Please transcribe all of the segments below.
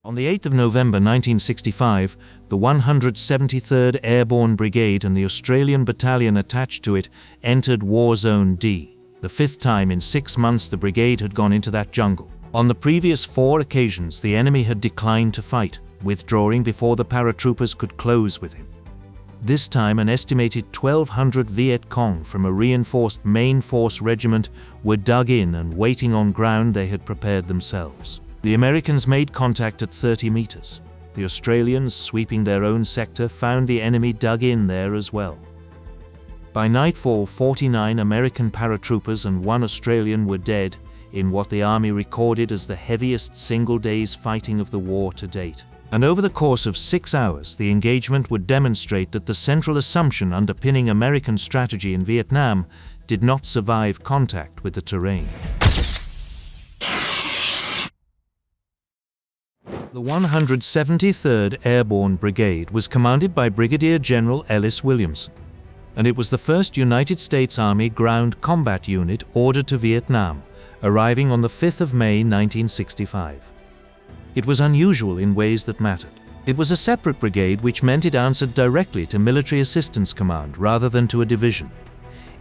On the 8th of November 1965, the 173rd Airborne Brigade and the Australian Battalion attached to it entered War Zone D, the fifth time in 6 months the brigade had gone into that jungle. On the previous 4 occasions, the enemy had declined to fight, withdrawing before the paratroopers could close with him. This time, an estimated 1,200 Viet Cong from a reinforced main force regiment were dug in and waiting on ground they had prepared themselves. The Americans made contact at 30 meters. The Australians, sweeping their own sector, found the enemy dug in there as well. By nightfall, 49 American paratroopers and 1 Australian were dead in what the Army recorded as the heaviest single day's fighting of the war to date. And over the course of 6 hours, the engagement would demonstrate that the central assumption underpinning American strategy in Vietnam did not survive contact with the terrain. The 173rd Airborne Brigade was commanded by Brigadier General Ellis Williamson, and it was the first United States Army ground combat unit ordered to Vietnam, arriving on the 5th of May 1965. It was unusual in ways that mattered. It was a separate brigade, which meant it answered directly to Military Assistance Command rather than to a division.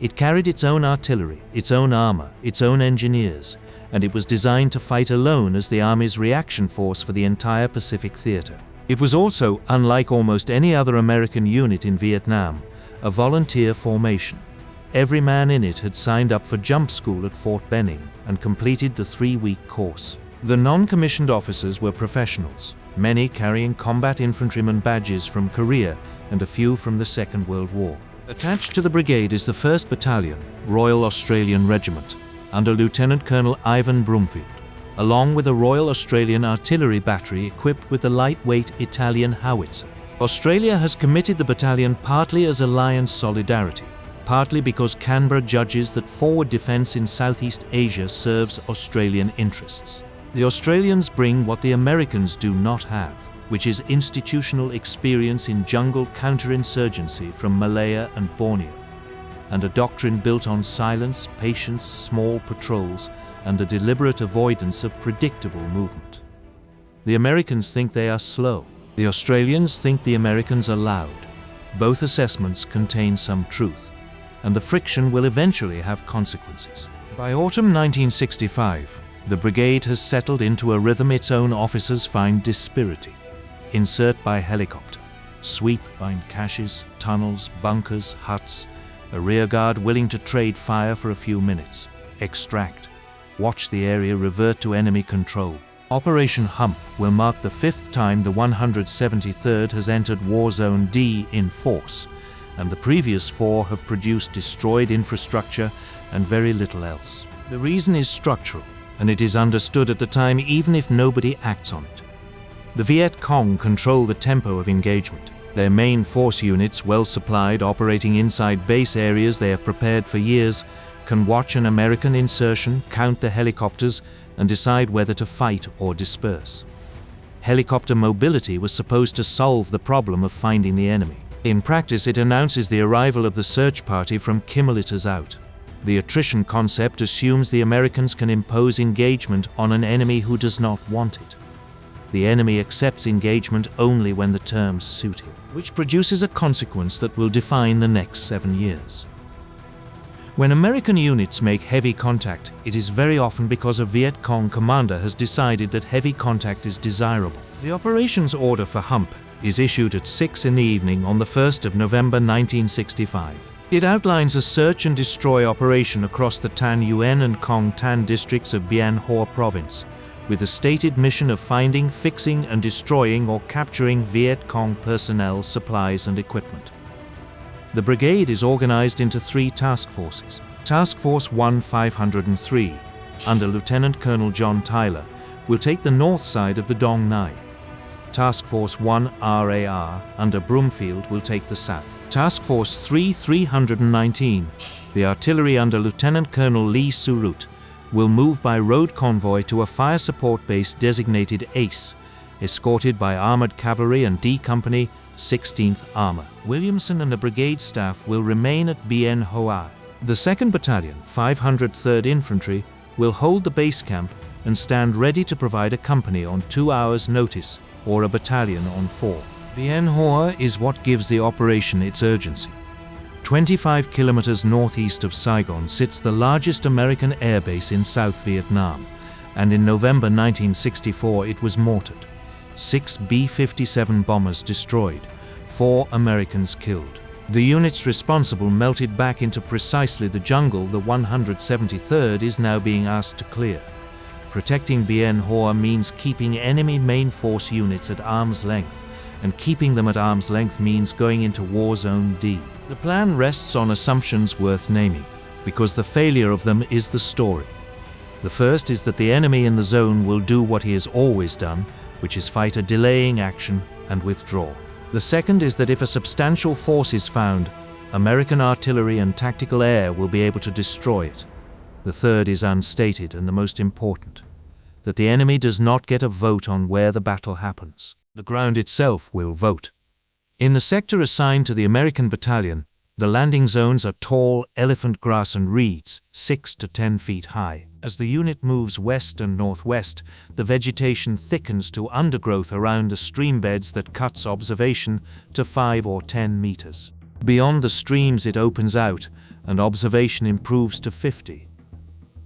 It carried its own artillery, its own armor, its own engineers, and it was designed to fight alone as the Army's reaction force for the entire Pacific theater. It was also, unlike almost any other American unit in Vietnam, a volunteer formation. Every man in it had signed up for jump school at Fort Benning and completed the 3-week course. The non-commissioned officers were professionals, many carrying combat infantryman badges from Korea and a few from the Second World War. Attached to the brigade is the 1st Battalion, Royal Australian Regiment, under Lieutenant Colonel Ivan Broomfield, along with a Royal Australian Artillery battery equipped with the lightweight Italian howitzer. Australia has committed the battalion partly as alliance solidarity, partly because Canberra judges that forward defence in Southeast Asia serves Australian interests. The Australians bring what the Americans do not have, which is institutional experience in jungle counterinsurgency from Malaya and Borneo, and a doctrine built on silence, patience, small patrols, and a deliberate avoidance of predictable movement. The Americans think they are slow. The Australians think the Americans are loud. Both assessments contain some truth, and the friction will eventually have consequences. By autumn 1965, the brigade has settled into a rhythm its own officers find dispiriting. Insert by helicopter, sweep by caches, tunnels, bunkers, huts, a rearguard willing to trade fire for a few minutes, extract, watch the area revert to enemy control. Operation Hump will mark the 5th time the 173rd has entered War Zone D in force, and the previous 4 have produced destroyed infrastructure and very little else. The reason is structural, and it is understood at the time even if nobody acts on it. The Viet Cong control the tempo of engagement. Their main force units, well supplied, operating inside base areas they have prepared for years, can watch an American insertion, count the helicopters, and decide whether to fight or disperse. Helicopter mobility was supposed to solve the problem of finding the enemy. In practice, it announces the arrival of the search party from kilometers out. The attrition concept assumes the Americans can impose engagement on an enemy who does not want it. The enemy accepts engagement only when the terms suit him, which produces a consequence that will define the next 7 years. When American units make heavy contact, it is very often because a Viet Cong commander has decided that heavy contact is desirable. The operations order for Hump is issued at 6 in the evening on the 1st of November 1965. It outlines a search and destroy operation across the Tan Yuen and Cong Tan districts of Bien Hoa province, with the stated mission of finding, fixing, and destroying or capturing Viet Cong personnel, supplies, and equipment. The brigade is organized into 3 task forces. Task Force 1503, under Lieutenant Colonel John Tyler, will take the north side of the Dong Nai. Task Force 1 RAR, under Broomfield, will take the south. Task Force 319, the artillery under Lieutenant Colonel Lee Surut, will move by road convoy to a fire support base designated ACE, escorted by Armored Cavalry and D Company, 16th Armor. Williamson and the brigade staff will remain at Bien Hoa. The 2nd Battalion, 503rd Infantry, will hold the base camp and stand ready to provide a company on 2 hours' notice or a battalion on 4. Bien Hoa is what gives the operation its urgency. 25 kilometers northeast of Saigon sits the largest American airbase in South Vietnam, and in November 1964 it was mortared. 6 B-57 bombers destroyed, 4 Americans killed. The units responsible melted back into precisely the jungle the 173rd is now being asked to clear. Protecting Bien Hoa means keeping enemy main force units at arm's length, and keeping them at arm's length means going into War Zone D. The plan rests on assumptions worth naming, because the failure of them is the story. The first is that the enemy in the zone will do what he has always done, which is fight a delaying action and withdraw. The second is that if a substantial force is found, American artillery and tactical air will be able to destroy it. The third is unstated and the most important, that the enemy does not get a vote on where the battle happens. The ground itself will vote. In the sector assigned to the American battalion, the landing zones are tall elephant grass and reeds, 6 to 10 feet high. As the unit moves west and northwest, the vegetation thickens to undergrowth around the stream beds that cuts observation to 5 or 10 meters. Beyond the streams it opens out, and observation improves to 50.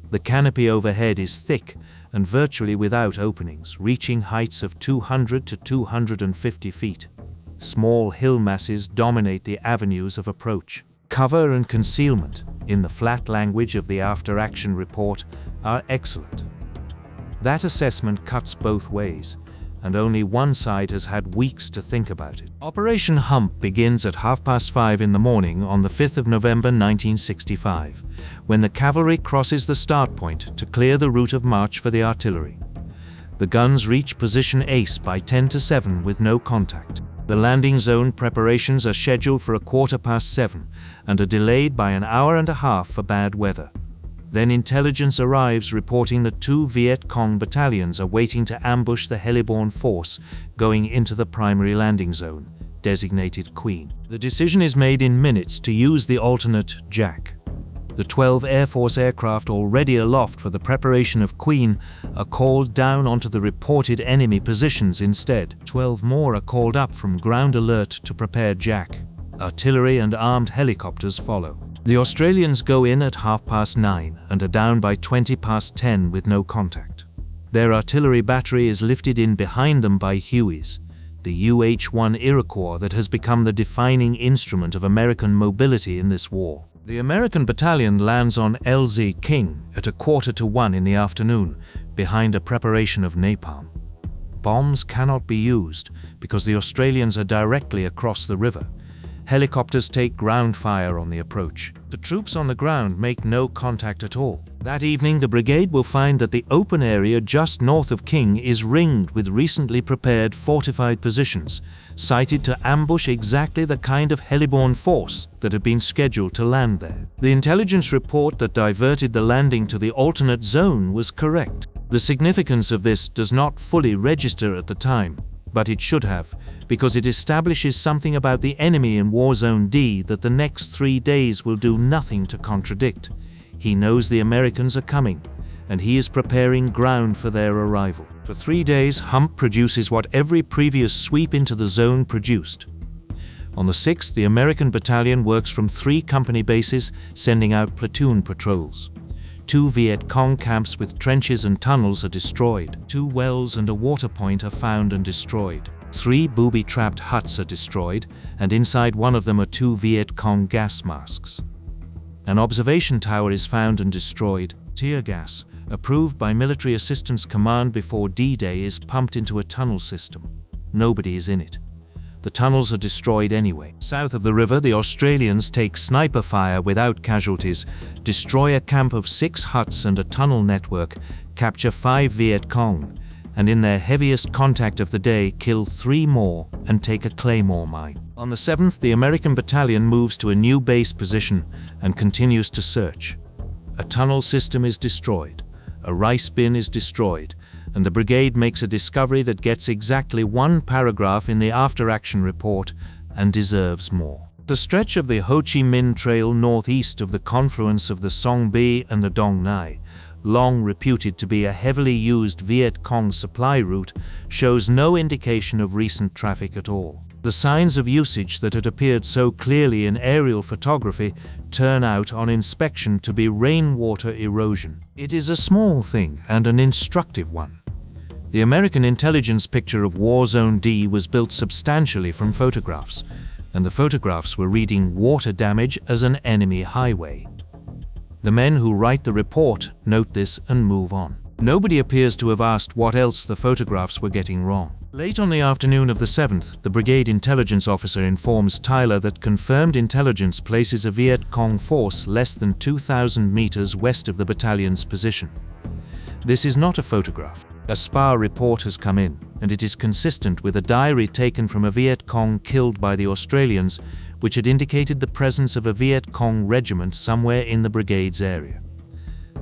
The canopy overhead is thick and virtually without openings, reaching heights of 200 to 250 feet. Small hill masses dominate the avenues of approach. Cover and concealment, in the flat language of the after-action report, are excellent. That assessment cuts both ways, and only one side has had weeks to think about it. Operation Hump begins at 5:30 in the morning on the 5th of November 1965, when the cavalry crosses the start point to clear the route of march for the artillery. The guns reach position ace by 10 to 7 with no contact. The landing zone preparations are scheduled for 7:15 and are delayed by an hour and a half for bad weather. Then intelligence arrives reporting that 2 Viet Cong battalions are waiting to ambush the heliborne force going into the primary landing zone, designated Queen. The decision is made in minutes to use the alternate Jack. The 12 Air Force aircraft already aloft for the preparation of Queen are called down onto the reported enemy positions instead. 12 more are called up from ground alert to prepare Jack. Artillery and armed helicopters follow. The Australians go in at 9:30 and are down by 10:20 with no contact. Their artillery battery is lifted in behind them by Hueys, the UH-1 Iroquois that has become the defining instrument of American mobility in this war. The American battalion lands on LZ King at 1:45 in the afternoon, behind a preparation of napalm. Bombs cannot be used because the Australians are directly across the river. Helicopters take ground fire on the approach. The troops on the ground make no contact at all. That evening, the brigade will find that the open area just north of King is ringed with recently prepared fortified positions, sited to ambush exactly the kind of heliborne force that had been scheduled to land there. The intelligence report that diverted the landing to the alternate zone was correct. The significance of this does not fully register at the time, but it should have, because it establishes something about the enemy in War Zone D that the next 3 days will do nothing to contradict. He knows the Americans are coming, and he is preparing ground for their arrival. For 3 days, Hump produces what every previous sweep into the zone produced. On the 6th, the American battalion works from 3 company bases, sending out platoon patrols. 2 Viet Cong camps with trenches and tunnels are destroyed. 2 wells and a water point are found and destroyed. 3 booby-trapped huts are destroyed, and inside one of them are 2 Viet Cong gas masks. An observation tower is found and destroyed. Tear gas, approved by Military Assistance Command before D-Day, is pumped into a tunnel system. Nobody is in it. The tunnels are destroyed anyway. South of the river, the Australians take sniper fire without casualties, destroy a camp of 6 huts and a tunnel network, capture 5 Viet Cong, and in their heaviest contact of the day kill 3 more and take a claymore mine. On the 7th, the American battalion moves to a new base position and continues to search. A tunnel system is destroyed, a rice bin is destroyed, and the brigade makes a discovery that gets exactly 1 paragraph in the after-action report and deserves more. The stretch of the Ho Chi Minh Trail northeast of the confluence of the Song Bi and the Dong Nai, long reputed to be a heavily used Viet Cong supply route, shows no indication of recent traffic at all. The signs of usage that had appeared so clearly in aerial photography turn out on inspection to be rainwater erosion. It is a small thing and an instructive one. The American intelligence picture of War Zone D was built substantially from photographs, and the photographs were reading water damage as an enemy highway. The men who write the report note this and move on. Nobody appears to have asked what else the photographs were getting wrong. Late on the afternoon of the 7th, the brigade intelligence officer informs Tyler that confirmed intelligence places a Viet Cong force less than 2,000 meters west of the battalion's position. This is not a photograph. A SPA report has come in, and it is consistent with a diary taken from a Viet Cong killed by the Australians, which had indicated the presence of a Viet Cong regiment somewhere in the brigade's area.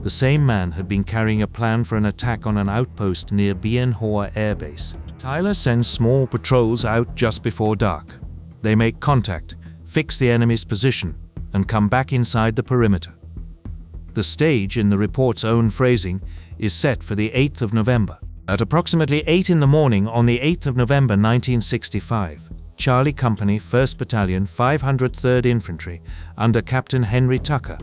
The same man had been carrying a plan for an attack on an outpost near Bien Hoa Air Base. Tyler sends small patrols out just before dark. They make contact, fix the enemy's position, and come back inside the perimeter. The stage, in the report's own phrasing, is set for the 8th of November. At approximately 8 in the morning on the 8th of November 1965, Charlie Company, 1st Battalion, 503rd Infantry, under Captain Henry Tucker,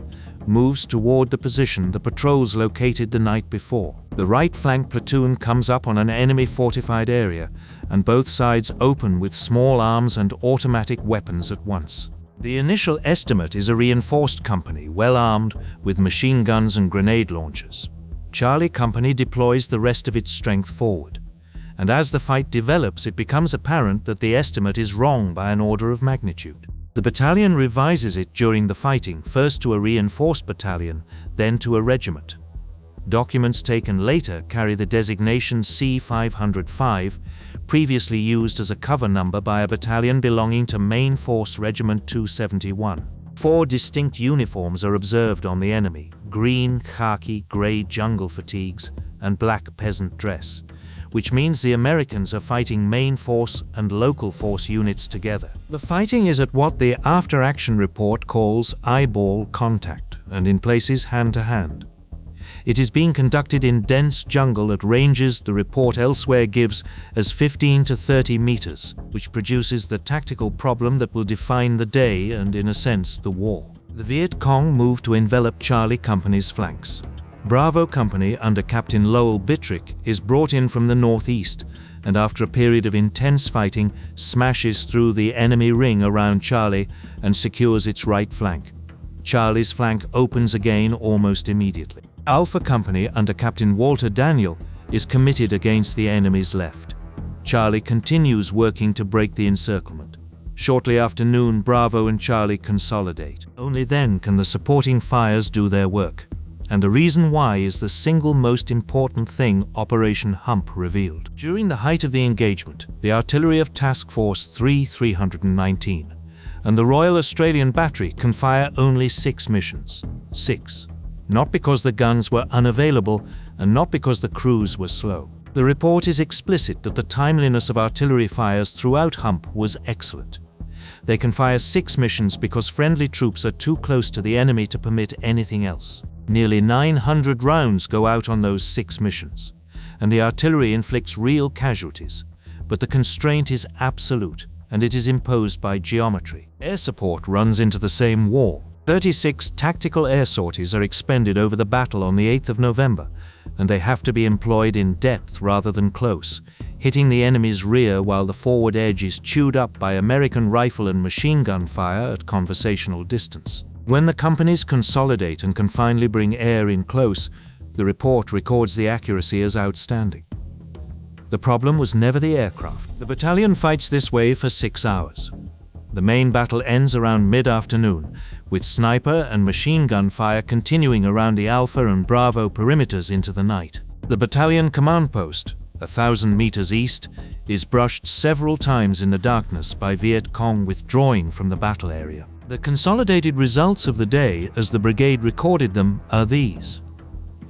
moves toward the position the patrols located the night before. The right flank platoon comes up on an enemy fortified area, and both sides open with small arms and automatic weapons at once. The initial estimate is a reinforced company, well armed, with machine guns and grenade launchers. Charlie Company deploys the rest of its strength forward, and as the fight develops, it becomes apparent that the estimate is wrong by an order of magnitude. The battalion revises it during the fighting, first to a reinforced battalion, then to a regiment. Documents taken later carry the designation C505, previously used as a cover number by a battalion belonging to Main Force Regiment 271. 4 distinct uniforms are observed on the enemy: green, khaki, grey jungle fatigues, and black peasant dress, which means the Americans are fighting main force and local force units together. The fighting is at what the after-action report calls eyeball contact, and in places hand-to-hand. It is being conducted in dense jungle at ranges the report elsewhere gives as 15 to 30 meters, which produces the tactical problem that will define the day and, in a sense, the war. The Viet Cong move to envelop Charlie Company's flanks. Bravo Company, under Captain Lowell Bittrick, is brought in from the northeast, and after a period of intense fighting, smashes through the enemy ring around Charlie and secures its right flank. Charlie's flank opens again almost immediately. Alpha Company, under Captain Walter Daniel, is committed against the enemy's left. Charlie continues working to break the encirclement. Shortly after noon, Bravo and Charlie consolidate. Only then can the supporting fires do their work. And the reason why is the single most important thing Operation Hump revealed. During the height of the engagement, the artillery of Task Force 319 and the Royal Australian Battery can fire only 6 missions. 6. Not because the guns were unavailable and not because the crews were slow. The report is explicit that the timeliness of artillery fires throughout Hump was excellent. They can fire 6 missions because friendly troops are too close to the enemy to permit anything else. Nearly 900 rounds go out on those 6 missions, and the artillery inflicts real casualties, but the constraint is absolute, and it is imposed by geometry. Air support runs into the same wall. 36 tactical air sorties are expended over the battle on the 8th of November, and they have to be employed in depth rather than close, hitting the enemy's rear while the forward edge is chewed up by American rifle and machine gun fire at conversational distance. When the companies consolidate and can finally bring air in close, the report records the accuracy as outstanding. The problem was never the aircraft. The battalion fights this way for 6 hours. The main battle ends around mid-afternoon, with sniper and machine gun fire continuing around the Alpha and Bravo perimeters into the night. The battalion command post, 1,000 meters east, is brushed several times in the darkness by Viet Cong withdrawing from the battle area. The consolidated results of the day, as the brigade recorded them, are these.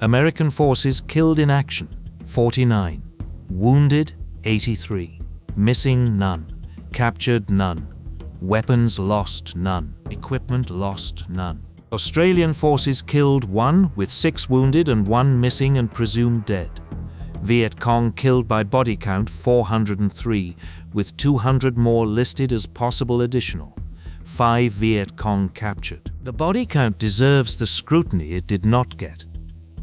American forces killed in action, 49. Wounded, 83. Missing, none. Captured, none. Weapons lost, none. Equipment lost, none. Australian forces killed 1, with 6 wounded and 1 missing and presumed dead. Viet Cong killed by body count 403, with 200 more listed as possible additional. 5 Viet Cong captured. The body count deserves the scrutiny it did not get.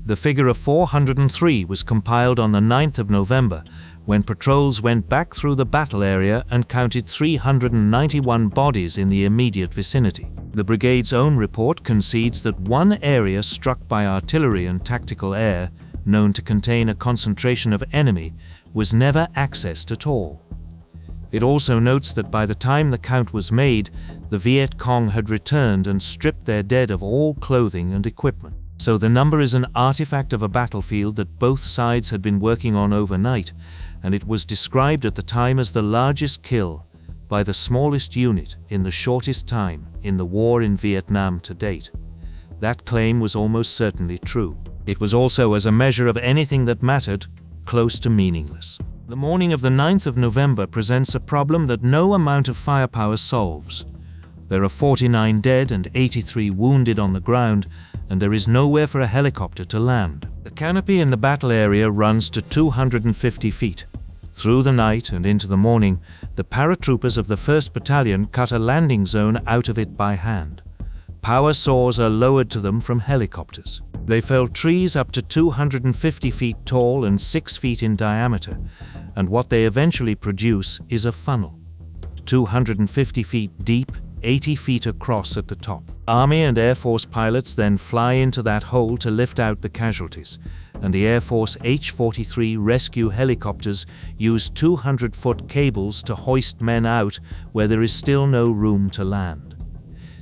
The figure of 403 was compiled on the 9th of November, when patrols went back through the battle area and counted 391 bodies in the immediate vicinity. The brigade's own report concedes that one area struck by artillery and tactical air, known to contain a concentration of enemy, was never accessed at all. It also notes that by the time the count was made, the Viet Cong had returned and stripped their dead of all clothing and equipment. So the number is an artifact of a battlefield that both sides had been working on overnight, and it was described at the time as the largest kill by the smallest unit in the shortest time in the war in Vietnam to date. That claim was almost certainly true. It was also, as a measure of anything that mattered, close to meaningless. The morning of the 9th of November presents a problem that no amount of firepower solves. There are 49 dead and 83 wounded on the ground, and there is nowhere for a helicopter to land. The canopy in the battle area runs to 250 feet. Through the night and into the morning, the paratroopers of the 1st Battalion cut a landing zone out of it by hand. Power saws are lowered to them from helicopters. They fell trees up to 250 feet tall and 6 feet in diameter, and what they eventually produce is a funnel, 250 feet deep, 80 feet across at the top. Army and Air Force pilots then fly into that hole to lift out the casualties, and the Air Force H-43 rescue helicopters use 200-foot cables to hoist men out where there is still no room to land.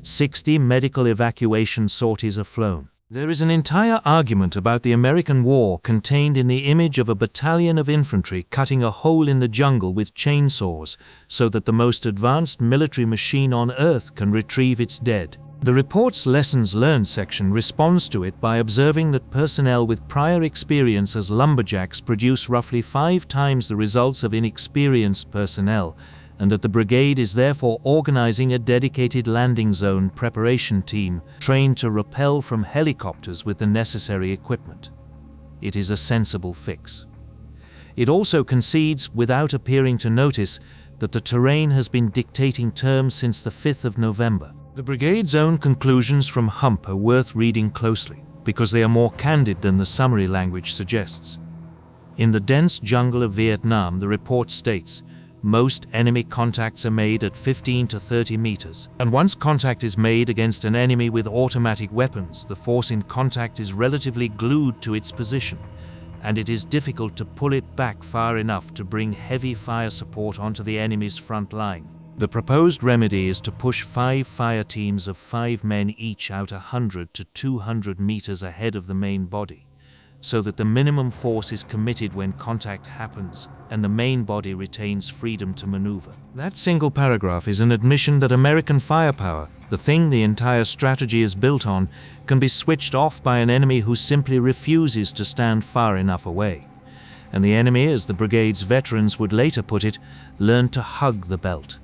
60 medical evacuation sorties are flown. There is an entire argument about the American war contained in the image of a battalion of infantry cutting a hole in the jungle with chainsaws so that the most advanced military machine on Earth can retrieve its dead. The report's lessons learned section responds to it by observing that personnel with prior experience as lumberjacks produce roughly 5 times the results of inexperienced personnel, and that the brigade is therefore organizing a dedicated landing zone preparation team trained to rappel from helicopters with the necessary equipment. It is a sensible fix. It also concedes, without appearing to notice, that the terrain has been dictating terms since the 5th of November. The brigade's own conclusions from Hump are worth reading closely, because they are more candid than the summary language suggests. In the dense jungle of Vietnam, the report states, most enemy contacts are made at 15 to 30 meters, and once contact is made against an enemy with automatic weapons, the force in contact is relatively glued to its position, and it is difficult to pull it back far enough to bring heavy fire support onto the enemy's front line. The proposed remedy is to push 5 fire teams of 5 men each out 100 to 200 meters ahead of the main body, so that the minimum force is committed when contact happens and the main body retains freedom to maneuver. That single paragraph is an admission that American firepower, the thing the entire strategy is built on, can be switched off by an enemy who simply refuses to stand far enough away. And the enemy, as the brigade's veterans would later put it, learned to hug the belt.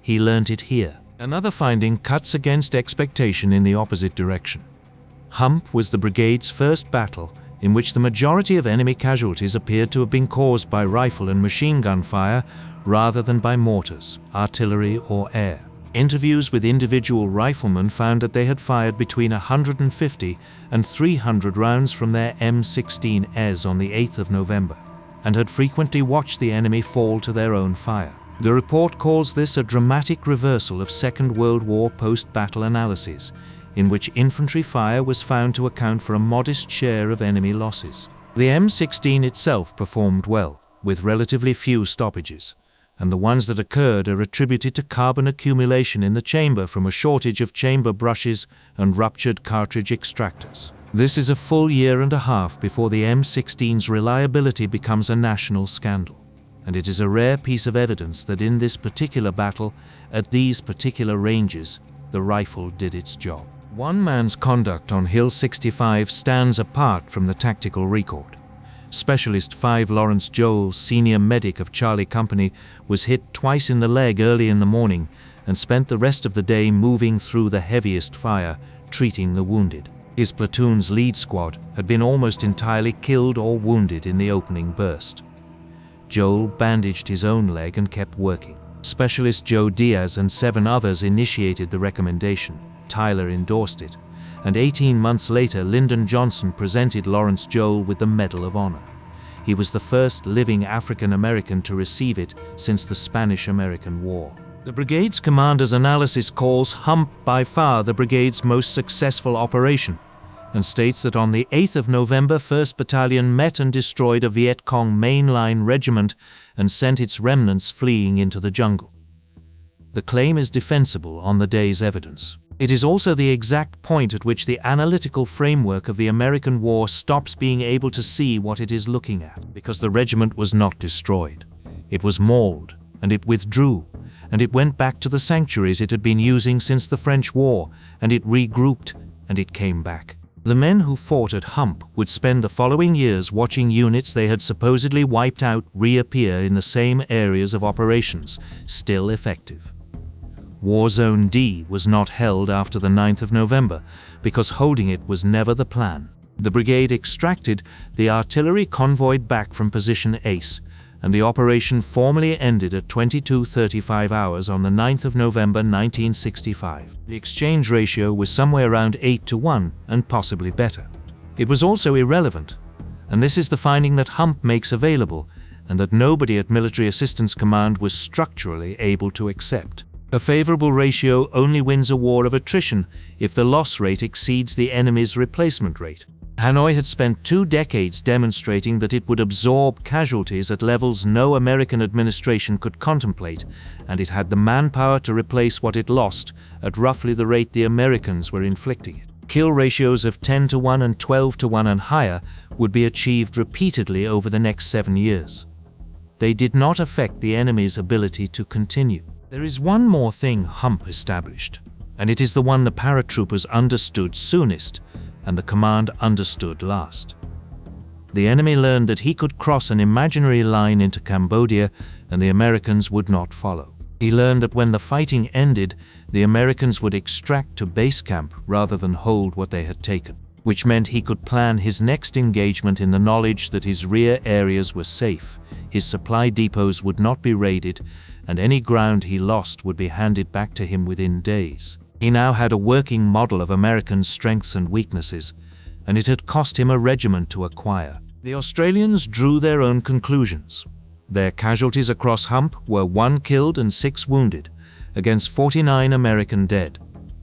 He learnt it here. Another finding cuts against expectation in the opposite direction. Hump was the brigade's first battle in which the majority of enemy casualties appeared to have been caused by rifle and machine gun fire rather than by mortars, artillery, or air. Interviews with individual riflemen found that they had fired between 150 and 300 rounds from their M16s on the 8th of November, and had frequently watched the enemy fall to their own fire. The report calls this a dramatic reversal of Second World War post-battle analyses, in which infantry fire was found to account for a modest share of enemy losses. The M16 itself performed well, with relatively few stoppages, and the ones that occurred are attributed to carbon accumulation in the chamber from a shortage of chamber brushes and ruptured cartridge extractors. This is a full year and a half before the M16's reliability becomes a national scandal, and it is a rare piece of evidence that in this particular battle, at these particular ranges, the rifle did its job. One man's conduct on Hill 65 stands apart from the tactical record. Specialist 5 Lawrence Joel, senior medic of Charlie Company, was hit twice in the leg early in the morning and spent the rest of the day moving through the heaviest fire, treating the wounded. His platoon's lead squad had been almost entirely killed or wounded in the opening burst. Joel bandaged his own leg and kept working. Specialist Joe Diaz and 7 others initiated the recommendation. Tyler endorsed it, and 18 months later Lyndon Johnson presented Lawrence Joel with the Medal of Honor. He was the first living African American to receive it since the Spanish-American War. The brigade's commander's analysis calls Hump by far the brigade's most successful operation, and states that on the 8th of November, 1st Battalion met and destroyed a Viet Cong mainline regiment and sent its remnants fleeing into the jungle. The claim is defensible on the day's evidence. It is also the exact point at which the analytical framework of the American war stops being able to see what it is looking at, because the regiment was not destroyed. It was mauled, and it withdrew, and it went back to the sanctuaries it had been using since the French War, and it regrouped, and it came back. The men who fought at Hump would spend the following years watching units they had supposedly wiped out reappear in the same areas of operations, still effective. War Zone D was not held after the 9th of November, because holding it was never the plan. The brigade extracted, the artillery convoyed back from position Ace, and the operation formally ended at 22:35 hours on the 9th of November 1965. The exchange ratio was somewhere around 8-1 and possibly better. It was also irrelevant, and this is the finding that Hump makes available and that nobody at Military Assistance Command was structurally able to accept. A favorable ratio only wins a war of attrition if the loss rate exceeds the enemy's replacement rate. Hanoi had spent 2 decades demonstrating that it would absorb casualties at levels no American administration could contemplate, and it had the manpower to replace what it lost at roughly the rate the Americans were inflicting it. Kill ratios of 10-1 and 12-1 and higher would be achieved repeatedly over the next 7 years. They did not affect the enemy's ability to continue. There is one more thing Hump established, and it is the one the paratroopers understood soonest and the command understood last. The enemy learned that he could cross an imaginary line into Cambodia and the Americans would not follow. He learned that when the fighting ended, the Americans would extract to base camp rather than hold what they had taken, which meant he could plan his next engagement in the knowledge that his rear areas were safe, his supply depots would not be raided, and any ground he lost would be handed back to him within days. He now had a working model of American strengths and weaknesses, and it had cost him a regiment to acquire. The Australians drew their own conclusions. Their casualties across Hump were 1 killed and 6 wounded, against 49 American dead.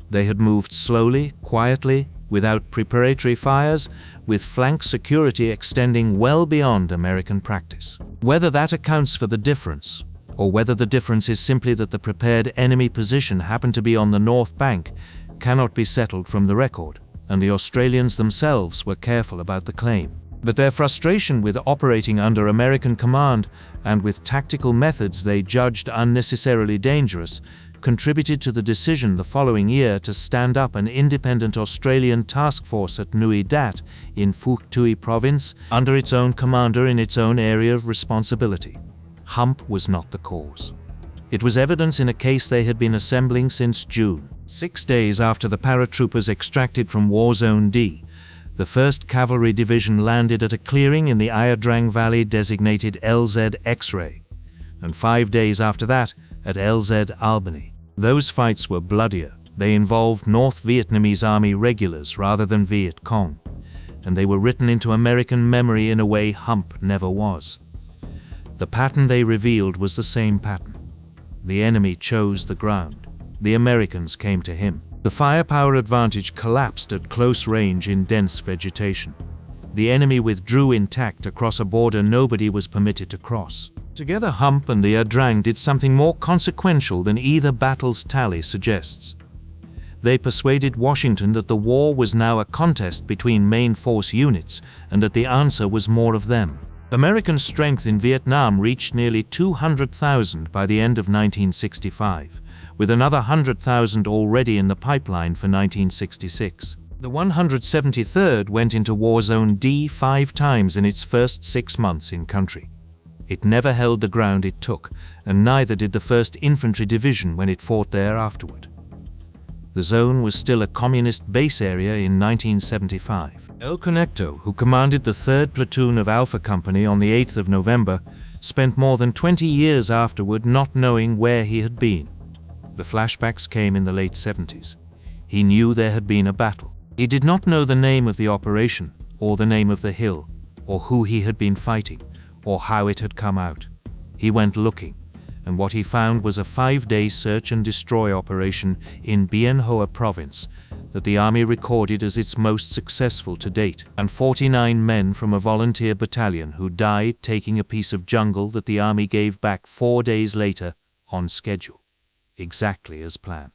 They had moved slowly, quietly, without preparatory fires, with flank security extending well beyond American practice. Whether that accounts for the difference, or whether the difference is simply that the prepared enemy position happened to be on the north bank, cannot be settled from the record, and the Australians themselves were careful about the claim. But their frustration with operating under American command and with tactical methods they judged unnecessarily dangerous contributed to the decision the following year to stand up an independent Australian task force at Nui Dat in Phuoc Tuy province under its own commander in its own area of responsibility. Hump was not the cause. It was evidence in a case they had been assembling since June. 6 days after the paratroopers extracted from War Zone D, the 1st Cavalry Division landed at a clearing in the Ia Drang Valley designated LZ X-Ray, and 5 days after that at LZ Albany. Those fights were bloodier. They involved North Vietnamese Army regulars rather than Viet Cong, and they were written into American memory in a way Hump never was. The pattern they revealed was the same pattern. The enemy chose the ground. The Americans came to him. The firepower advantage collapsed at close range in dense vegetation. The enemy withdrew intact across a border nobody was permitted to cross. Together Hump and the Ia Drang did something more consequential than either battle's tally suggests. They persuaded Washington that the war was now a contest between main force units and that the answer was more of them. American strength in Vietnam reached nearly 200,000 by the end of 1965, with another 100,000 already in the pipeline for 1966. The 173rd went into War Zone D 5 times in its first 6 months in country. It never held the ground it took, and neither did the 1st Infantry Division when it fought there afterward. The zone was still a communist base area in 1975. El Conecto, who commanded the 3rd Platoon of Alpha Company on the 8th of November, spent more than 20 years afterward not knowing where he had been. The flashbacks came in the late 70s. He knew there had been a battle. He did not know the name of the operation, or the name of the hill, or who he had been fighting, or how it had come out. He went looking, and what he found was a 5-day search and destroy operation in Bien Hoa province that the army recorded as its most successful to date, and 49 men from a volunteer battalion who died taking a piece of jungle that the army gave back 4 days later on schedule, exactly as planned.